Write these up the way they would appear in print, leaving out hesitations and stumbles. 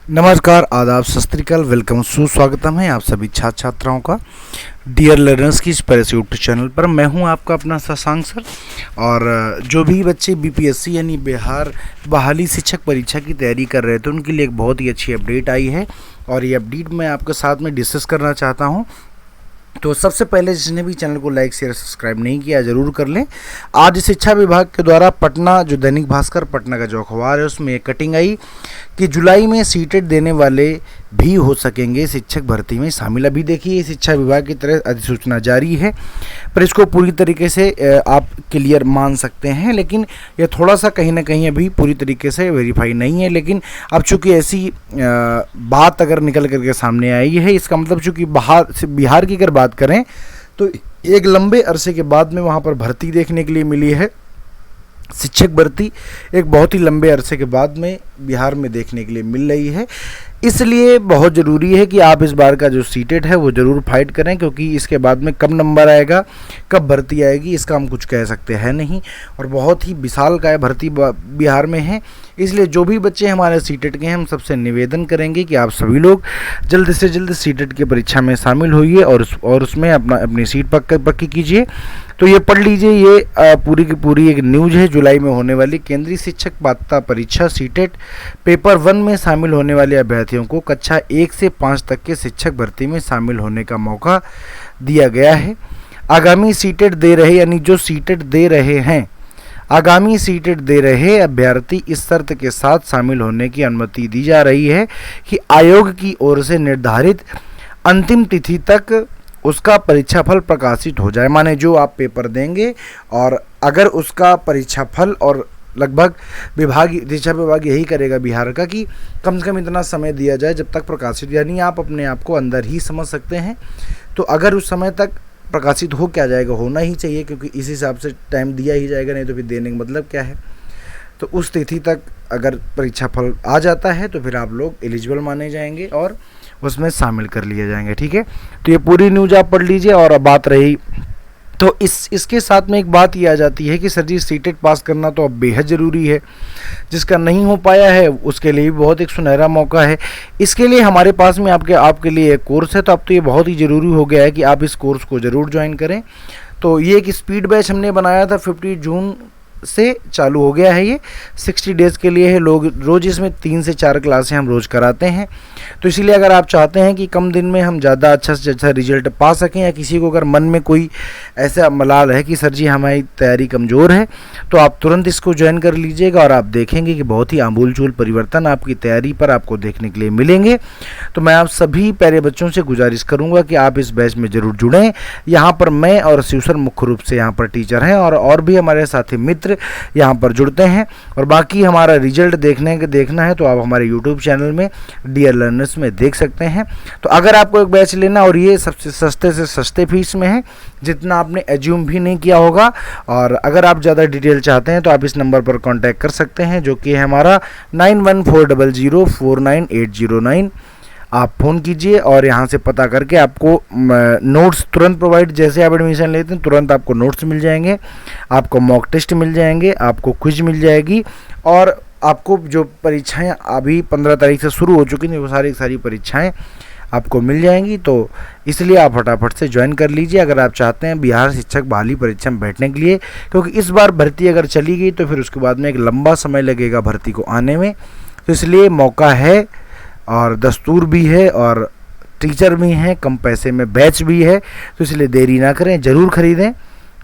नमस्कार, आदाब, सत श्री अकाल, वेलकम, सुस्वागतम है आप सभी छात्र छात्राओं का डियर लर्नर्स की इस प्रेस यूट्यूब चैनल पर। मैं हूं आपका अपना शशांक सर। और जो भी बच्चे बीपीएससी यानी बिहार बहाली शिक्षक परीक्षा की तैयारी कर रहे थे उनके लिए एक बहुत ही अच्छी अपडेट आई है और ये अपडेट मैं आपके साथ में डिस्कस करना चाहता हूं। तो सबसे पहले जिसने भी चैनल को लाइक शेयर सब्सक्राइब नहीं किया ज़रूर कर लें। आज शिक्षा विभाग के द्वारा पटना जो दैनिक भास्कर पटना का जो अखबार है उसमें एक कटिंग आई कि जुलाई में सीटेट देने वाले भी हो सकेंगे शिक्षक भर्ती में शामिल। अभी देखिए शिक्षा विभाग की तरफ अधिसूचना जारी है पर इसको पूरी तरीके से आप क्लियर मान सकते हैं, लेकिन यह थोड़ा सा कहीं ना कहीं अभी पूरी तरीके से वेरीफाई नहीं है। लेकिन अब चूँकि ऐसी बात अगर निकल करके सामने आई है, इसका मतलब चूँकि बिहार की अगर बात करें तो एक लंबे अरसे के बाद में वहाँ पर भर्ती देखने के लिए मिली है। शिक्षक भर्ती एक बहुत ही लंबे अरसे के बाद में बिहार में देखने के लिए मिल रही है, इसलिए बहुत ज़रूरी है कि आप इस बार का जो सीटेट है वो ज़रूर फाइट करें, क्योंकि इसके बाद में कब नंबर आएगा, कब भर्ती आएगी, इसका हम कुछ कह सकते हैं नहीं। और बहुत ही विशालकाय भर्ती बिहार में है, इसलिए जो भी बच्चे हमारे सीटेट के हैं हम सबसे निवेदन करेंगे कि आप सभी लोग जल्द से जल्द सीटेट की परीक्षा में शामिल होइए और उसमें अपनी सीट पक्की कीजिए। तो ये पढ़ लीजिए, ये पूरी की पूरी एक न्यूज़ है। जुलाई में होने वाली केंद्रीय शिक्षक पात्रता परीक्षा सीटेट पेपर 1 में शामिल होने वाले अभ्यर्थियों को कक्षा 1 से 5 तक के शिक्षक भर्ती में शामिल होने का मौका दिया गया है। आगामी सीटेट दे रहे यानी जो सीटेट दे रहे हैं, आगामी सीटेट दे रहे अभ्यर्थी इस शर्त के साथ शामिल होने की अनुमति दी जा रही है कि आयोग की ओर से निर्धारित अंतिम तिथि तक उसका परीक्षा फल प्रकाशित हो जाए। माने जो आप पेपर देंगे और अगर उसका परीक्षा फल, और लगभग शिक्षा विभाग यही करेगा बिहार का कि कम से कम इतना समय दिया जाए जब तक प्रकाशित, यानी आप अपने आप को अंदर ही समझ सकते हैं। तो अगर उस समय तक प्रकाशित हो क्या जाएगा, होना ही चाहिए, क्योंकि इस हिसाब से टाइम दिया ही जाएगा, नहीं तो फिर देने का मतलब क्या है। तो उस तिथि तक अगर परीक्षा फल आ जाता है तो फिर आप लोग एलिजिबल माने जाएंगे और उसमें शामिल कर लिए जाएंगे। ठीक है, तो ये पूरी न्यूज़ आप पढ़ लीजिए। और अब बात रही तो इसके साथ में एक बात ये आ जाती है कि सर जी सीटेट पास करना तो अब बेहद ज़रूरी है, जिसका नहीं हो पाया है उसके लिए भी बहुत एक सुनहरा मौका है। इसके लिए हमारे पास में आपके लिए एक कोर्स है, तो अब तो ये बहुत ही ज़रूरी हो गया है कि आप इस कोर्स को ज़रूर ज्वाइन करें। तो ये एक स्पीड बैच हमने बनाया था, 50 जून से चालू हो गया है। ये 60 डेज़ के लिए है। लोग रोज़ इसमें 3 से 4 क्लासें हम रोज़ कराते हैं। तो इसीलिए अगर आप चाहते हैं कि कम दिन में हम ज़्यादा अच्छा से अच्छा रिजल्ट पा सकें, या किसी को अगर मन में कोई ऐसा मलाल है कि सर जी हमारी तैयारी कमज़ोर है, तो आप तुरंत इसको ज्वाइन कर लीजिएगा और आप देखेंगे कि बहुत ही आमूल-चूल परिवर्तन आपकी तैयारी पर आपको देखने के लिए मिलेंगे। तो मैं आप सभी प्यारे बच्चों से गुजारिश करूँगा कि आप इस बैच में ज़रूर जुड़ें। यहाँ पर मैं और शिव सर मुख्य रूप से यहाँ पर टीचर हैं और भी हमारे साथी मित्र यहाँ पर जुड़ते हैं। और बाकी हमारा रिजल्ट देखना है तो आप हमारे यूट्यूब चैनल में डियर लर्नर्स में देख सकते हैं। तो अगर आपको एक बैच लेना, और ये सबसे सस्ते से सस्ते फीस में है, जितना आपने एज्यूम भी नहीं किया होगा। और अगर आप ज़्यादा डिटेल चाहते हैं तो आप इस नंबर पर कांटेक्ट कर सकते हैं, जो कि है हमारा 9140049809। आप फ़ोन कीजिए और यहाँ से पता करके आपको नोट्स तुरंत प्रोवाइड, जैसे आप एडमिशन लेते हैं तुरंत आपको नोट्स मिल जाएंगे, आपको मॉक टेस्ट मिल जाएंगे, आपको क्विज मिल जाएगी, और आपको जो परीक्षाएं अभी 15 तारीख से शुरू हो चुकी थी वो सारी परीक्षाएं आपको मिल जाएंगी। तो इसलिए आप फटाफट से ज्वाइन कर लीजिए अगर आप चाहते हैं बिहार शिक्षक बहाली परीक्षा में बैठने के लिए, क्योंकि इस बार भर्ती अगर चली गई तो फिर उसके बाद में एक लंबा समय लगेगा भर्ती को आने में। तो इसलिए मौका है और दस्तूर भी है और टीचर भी हैं, कम पैसे में बैच भी है, तो इसलिए देरी ना करें, ज़रूर ख़रीदें।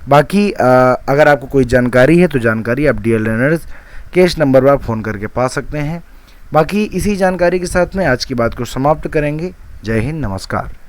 बाकी अगर आपको कोई जानकारी है तो जानकारी आप डियर लर्नर्स के इस नंबर पर फ़ोन करके पा सकते हैं। बाकी इसी जानकारी के साथ में आज की बात को समाप्त करेंगे। जय हिंद, नमस्कार।